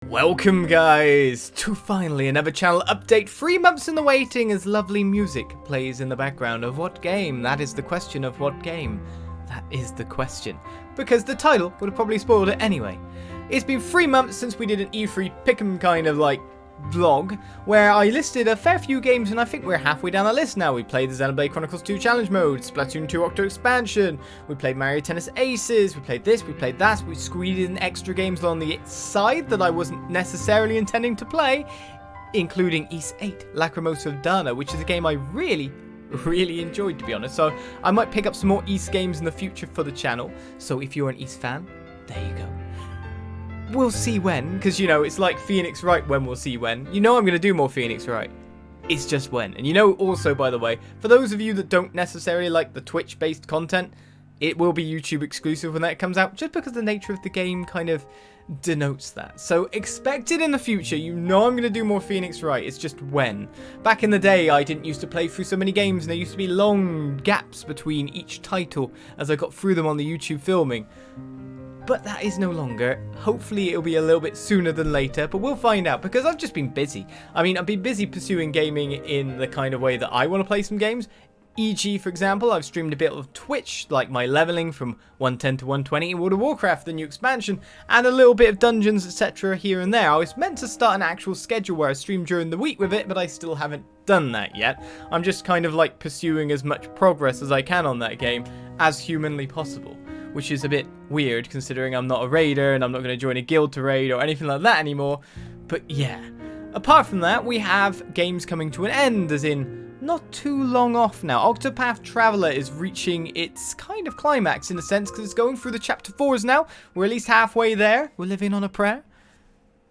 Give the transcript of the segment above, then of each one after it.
Welcome guys to finally another channel update. 3 months in the waiting as lovely music plays in the background of what game? That is the question of what game? That is the question. Because the title would have probably spoiled it anyway. It's been 3 months since we did an E3 pick'em kind of like vlog where I listed a fair few games, and I think we're halfway down the list now. We played the Xenoblade Chronicles 2 challenge mode, Splatoon 2 Octo expansion, we played Mario Tennis Aces, we played this, we played that, we squeezed in extra games on the side that I wasn't necessarily intending to play, including Ys 8, Lacrimosa of Dana, which is a game I really enjoyed, to be honest. So I might pick up some more Ys games in the future for the channel, so if you're an Ys fan, there you go. We'll see when, because, you know, it's like Phoenix Wright when we'll see when. You know I'm going to do more Phoenix Wright. It's just when. And you know also, by the way, for those of you that don't necessarily like the Twitch-based content, it will be YouTube exclusive when that comes out, just because the nature of the game kind of denotes that. So expect it in the future. You know I'm going to do more Phoenix Wright. It's just when. Back in the day, I didn't used to play through so many games, and there used to be long gaps between each title as I got through them on the YouTube filming. But that is no longer. Hopefully it'll be a little bit sooner than later, but we'll find out, because I've just been busy. I mean, I've been busy pursuing gaming in the kind of way that I want to play some games. E.g., for example, I've streamed a bit of Twitch, like my leveling from 110 to 120 in World of Warcraft, the new expansion, and a little bit of dungeons, etc. here and there. I was meant to start an actual schedule where I stream during the week with it, but I still haven't done that yet. I'm just kind of like pursuing as much progress as I can on that game as humanly possible, which is a bit weird considering I'm not a raider and I'm not going to join a guild to raid or anything like that anymore. But yeah, apart from that, we have games coming to an end, as in not too long off now. Octopath Traveler is reaching its kind of climax in a sense, because it's going through the chapter 4s now. We're at least halfway there. We're living on a prayer.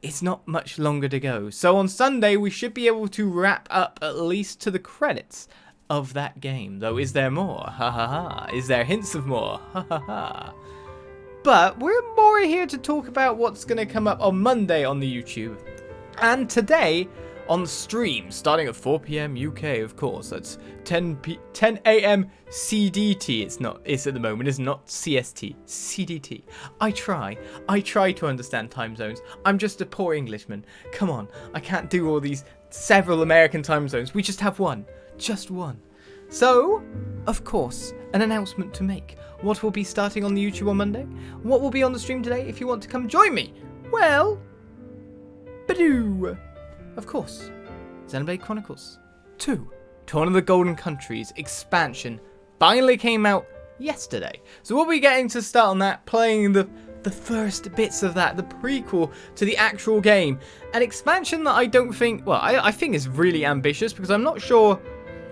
It's not much longer to go. So on Sunday, we should be able to wrap up at least to the credits of that game. Though, is there more? Ha ha ha. Is there hints of more? Ha ha ha. But we're more here to talk about what's going to come up on Monday on the YouTube. And today on stream, starting at 4 PM UK, of course. That's 10 AM CDT. It's at the moment, it's not CST. CDT. I try to understand time zones. I'm just a poor Englishman. Come on, I can't do all these several American time zones. We just have one. Just one. So, of course, an announcement to make. What will be starting on the YouTube on Monday? What will be on the stream today if you want to come join me? Well, badoo! Of course, Xenoblade Chronicles 2, Torna of the Golden Countries expansion finally came out yesterday. So we'll be getting to start on that, playing the first bits of that, the prequel to the actual game. An expansion that I don't think, well, I think is really ambitious, because I'm not sure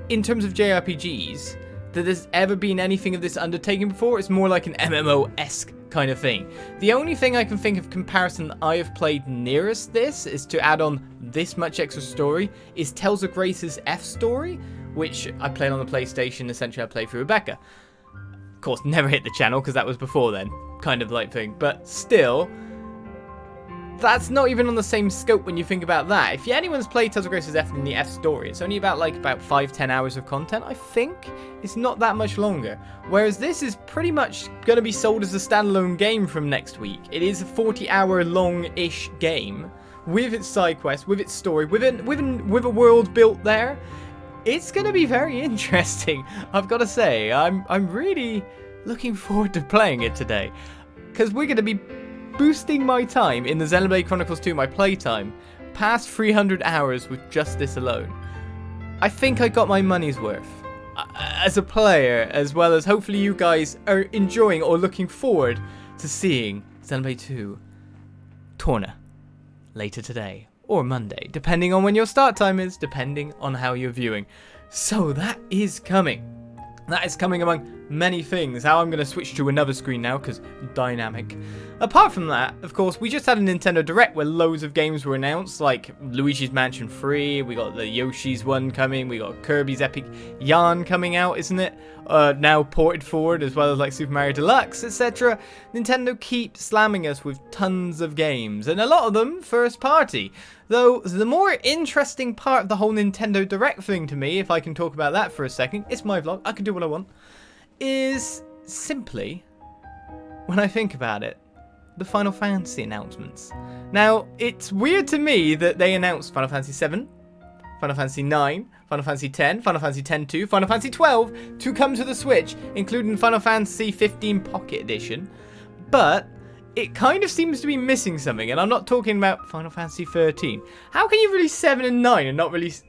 in terms of JRPGs that there's ever been anything of this undertaking before. It's more like an MMO-esque kind of thing. The only thing I can think of comparison that I have played nearest this is to add on this much extra story is Tales of Grace's F story, which I played on the PlayStation. Essentially, I played through Rebecca. Of course, never hit the channel because that was before then, kind of like thing. But still, that's not even on the same scope when you think about that. If anyone's played Tales of Grace's F in the F story, it's only about 5-10 hours of content, I think. It's not that much longer. Whereas this is pretty much going to be sold as a standalone game from next week. It is a 40-hour long-ish game with its side quest, with its story, with a world built there. It's going to be very interesting, I've got to say. I'm really looking forward to playing it today, because we're going to be boosting my time in the Xenoblade Chronicles 2, my playtime, past 300 hours with just this alone. I think I got my money's worth as a player, as well as hopefully you guys are enjoying or looking forward to seeing Xenoblade 2 Torna later today or Monday, depending on when your start time is, depending on how you're viewing. So that is coming. That is coming among many things. How I'm going to switch to another screen now, because dynamic. Apart from that, of course, we just had a Nintendo Direct where loads of games were announced, like Luigi's Mansion 3, we got the Yoshi's one coming, we got Kirby's Epic Yarn coming out, isn't it? Now ported forward, as well as like Super Mario Deluxe, etc. Nintendo keeps slamming us with tons of games, and a lot of them first party. Though the more interesting part of the whole Nintendo Direct thing to me, if I can talk about that for a second, it's my vlog, I can do what I want, is simply, when I think about it, the Final Fantasy announcements. Now, it's weird to me that they announced Final Fantasy 7, Final Fantasy 9, Final Fantasy 10, Final Fantasy 10-2, Final Fantasy 12 to come to the Switch, including Final Fantasy 15 Pocket Edition. But it kind of seems to be missing something, and I'm not talking about Final Fantasy 13. How can you release 7 and 9 and not release,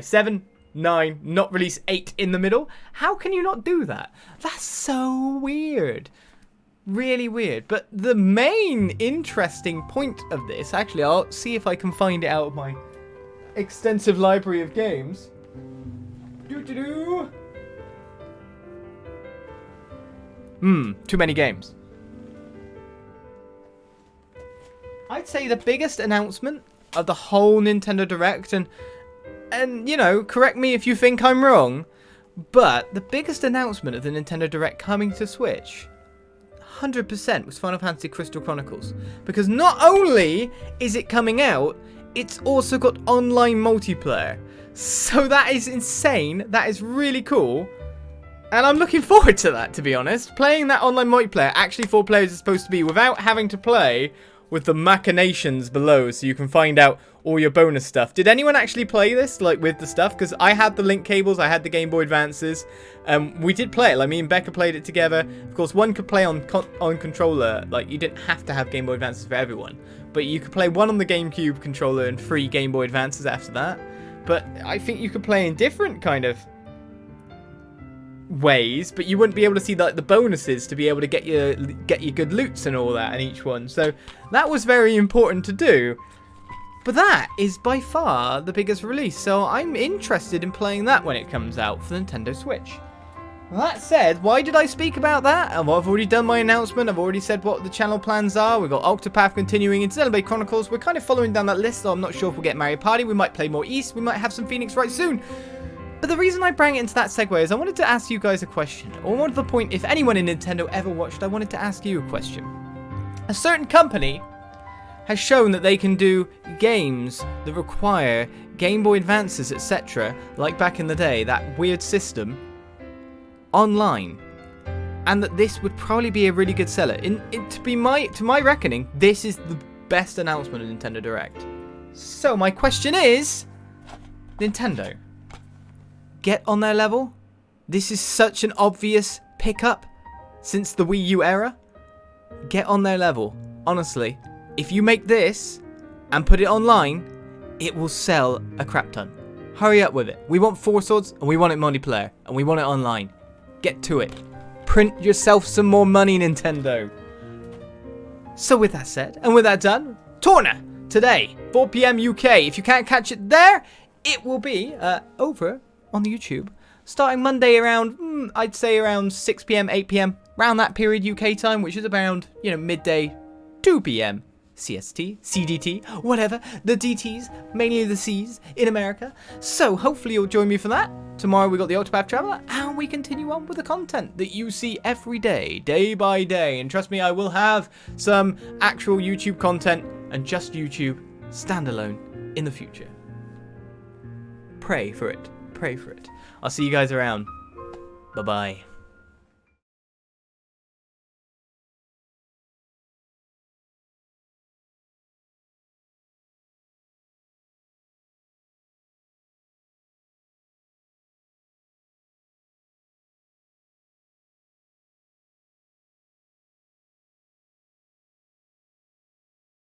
7, 9, not release 8 in the middle? How can you not do that? That's so weird. Really weird. But the main interesting point of this, actually, I'll see if I can find it out of my extensive library of games. Too many games. I'd say the biggest announcement of the whole Nintendo Direct, and you know, correct me if you think I'm wrong, but the biggest announcement of the Nintendo Direct coming to Switch, 100%, was Final Fantasy Crystal Chronicles. Because not only is it coming out, it's also got online multiplayer. So that is insane. That is really cool. And I'm looking forward to that, to be honest. Playing that online multiplayer, actually 4 players is supposed to be, without having to play with the machinations below, so you can find out all your bonus stuff. Did anyone actually play this, like, with the stuff? Because I had the link cables, I had the Game Boy Advances. We did play it. Like, me and Becca played it together. Of course, one could play on controller. Like, you didn't have to have Game Boy Advances for everyone. But you could play one on the GameCube controller and 3 Game Boy Advances after that. But I think you could play in different kind of ways, but you wouldn't be able to see like the bonuses to be able to get your good loots and all that in each one. So that was very important to do. But that is by far the biggest release, so I'm interested in playing that when it comes out for the Nintendo Switch. That said, why did I speak about that? I've already done my announcement. I've already said what the channel plans are. We've got Octopath continuing into Xenoblade Chronicles. We're kind of following down that list, so I'm not sure if we'll get Mario Party. We might play more East. We might have some Phoenix right soon. But the reason I bring it into that segue is I wanted to ask you guys a question. Or more to the point, if anyone in Nintendo ever watched, I wanted to ask you a question. A certain company has shown that they can do games that require Game Boy Advances, etc., like back in the day, that weird system, online. And that this would probably be a really good seller. To my reckoning, this is the best announcement of Nintendo Direct. So my question is, Nintendo, get on their level. This is such an obvious pickup since the Wii U era. Get on their level. Honestly, if you make this and put it online, it will sell a crap ton. Hurry up with it. We want 4 Swords and we want it multiplayer and we want it online. Get to it. Print yourself some more money, Nintendo. So with that said, and with that done, Torna today, 4 PM UK. If you can't catch it there, it will be over on the YouTube, starting Monday around, I'd say around 6 PM, 8 PM, around that period UK time, which is around, midday, 2 PM, CST, CDT, whatever, the DTs, mainly the Cs in America. So hopefully you'll join me for that. Tomorrow we got the Octopath Traveler, and we continue on with the content that you see every day, day by day. And trust me, I will have some actual YouTube content and just YouTube standalone in the future. Pray for it. Pray for it. I'll see you guys around. Bye-bye.